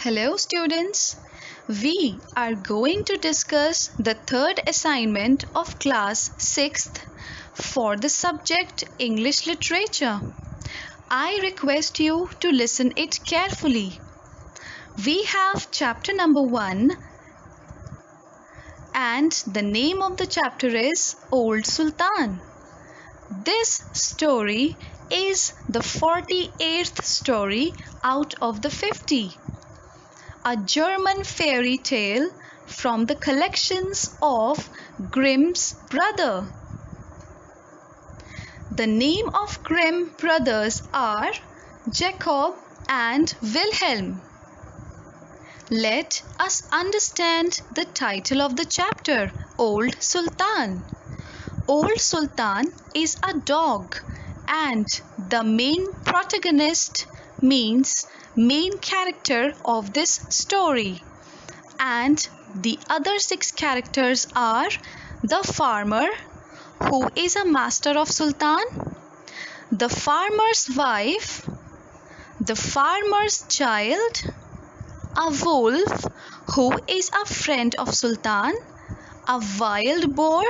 Hello students, we are going to discuss the third assignment of class 6th for the subject English Literature. I request you to listen it carefully. We have chapter number 1 and the name of the chapter is Old Sultan. This story is the 48th story out of the 50. A German fairy tale from the collections of Grimm's Brother. The name of Grimm brothers are Jacob and Wilhelm. Let us understand the title of the chapter, Old Sultan. Old Sultan is a dog and the main protagonist means main character of this story, and the other 6 characters are the farmer who is a master of Sultan, the farmer's wife, the farmer's child, a wolf who is a friend of Sultan, a wild boar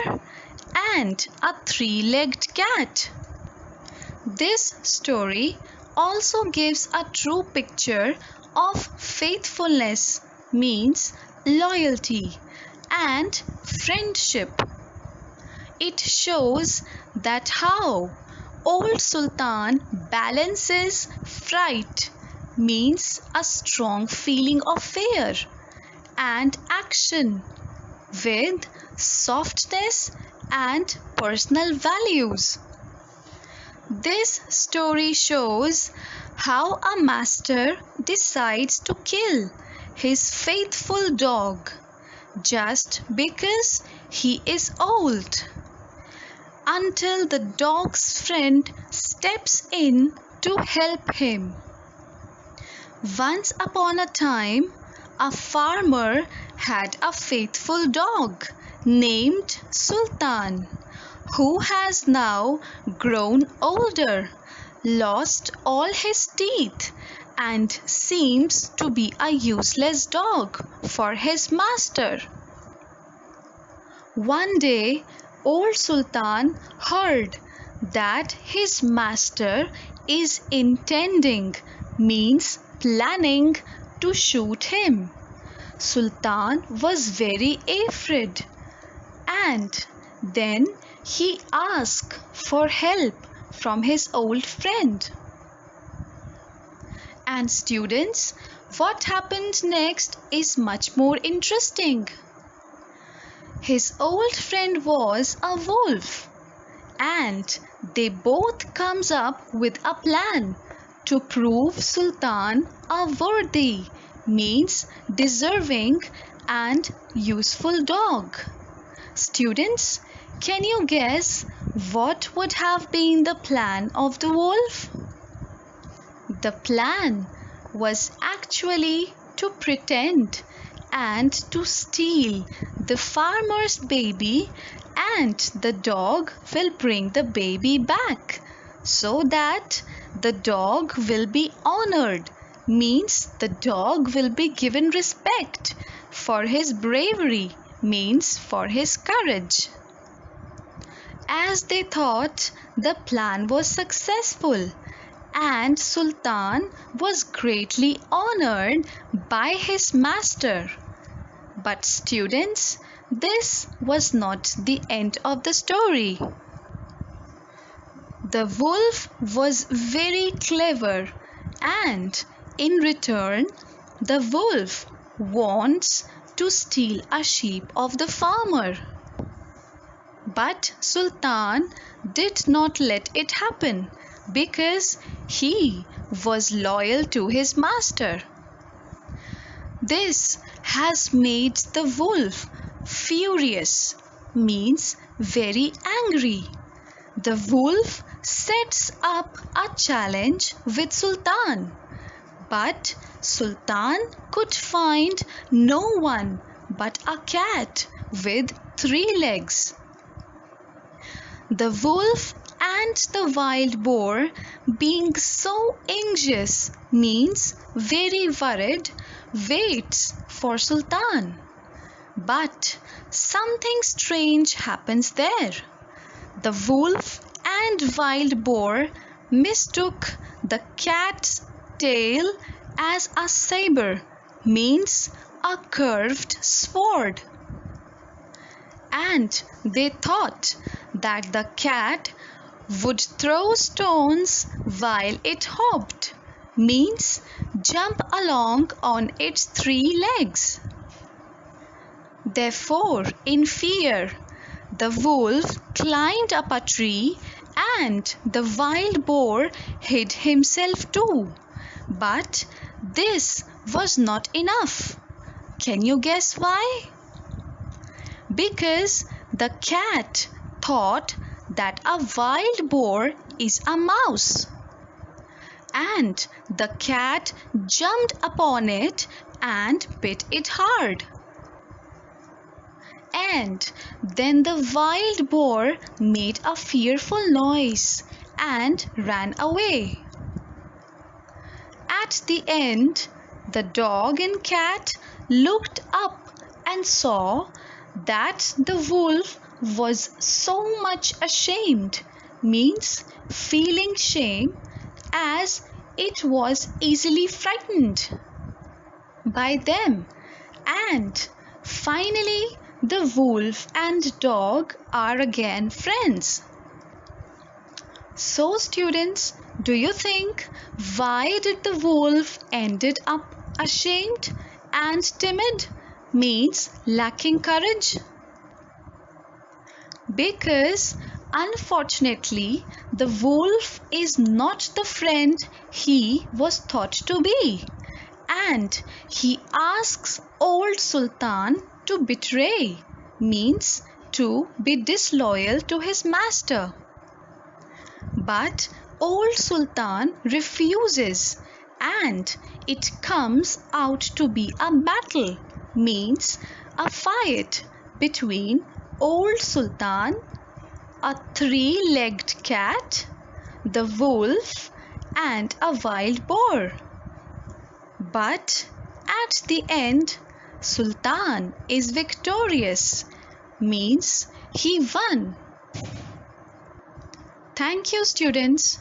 and a 3-legged cat. This story also gives a true picture of faithfulness, means loyalty, and friendship. It shows that how Old Sultan balances fright, means a strong feeling of fear, and action with softness and personal values. This story shows how a master decides to kill his faithful dog just because he is old, until the dog's friend steps in to help him. Once upon a time, a farmer had a faithful dog named Sultan, who has now grown older, lost all his teeth, and seems to be a useless dog for his master. One day, Old Sultan heard that his master is intending, means planning, to shoot him. Sultan was very afraid, and then he asked for help from his old friend. And students, what happened next is much more interesting. His old friend was a wolf, and they both comes up with a plan to prove Sultan a worthy, means deserving and useful dog. Students, can you guess what would have been the plan of the wolf? The plan was actually to pretend and to steal the farmer's baby, and the dog will bring the baby back so that the dog will be honored, means the dog will be given respect for his bravery, means for his courage. As they thought, the plan was successful and Sultan was greatly honored by his master. But students, this was not the end of the story. The wolf was very clever, and in return, the wolf wants to steal a sheep of the farmer. But Sultan did not let it happen because he was loyal to his master. This has made the wolf furious, means very angry. The wolf sets up a challenge with Sultan, but Sultan could find no one but a cat with 3 legs. The wolf and the wild boar, being so anxious, means very worried, waits for Sultan. But something strange happens there. The wolf and wild boar mistook the cat's tail as a saber, means a curved sword. And they thought that the cat would throw stones while it hopped, means jump along on its three legs. Therefore, in fear, the wolf climbed up a tree and the wild boar hid himself too. But this was not enough. Can you guess why? Because the cat thought that a wild boar is a mouse. And the cat jumped upon it and bit it hard. And then the wild boar made a fearful noise and ran away. At the end, the dog and cat looked up and saw that the wolf was so much ashamed, means feeling shame, as it was easily frightened by them. And finally, the wolf and dog are again friends. So students, do you think why did the wolf ended up ashamed and timid, means lacking courage? Because unfortunately the wolf is not the friend he was thought to be, and he asks old Sultan to betray, means to be disloyal to his master. But old Sultan refuses and it comes out to be a battle, means a fight between old Sultan, a three-legged cat, the wolf and a wild boar. But at the end, Sultan is victorious, means he won. Thank you, students.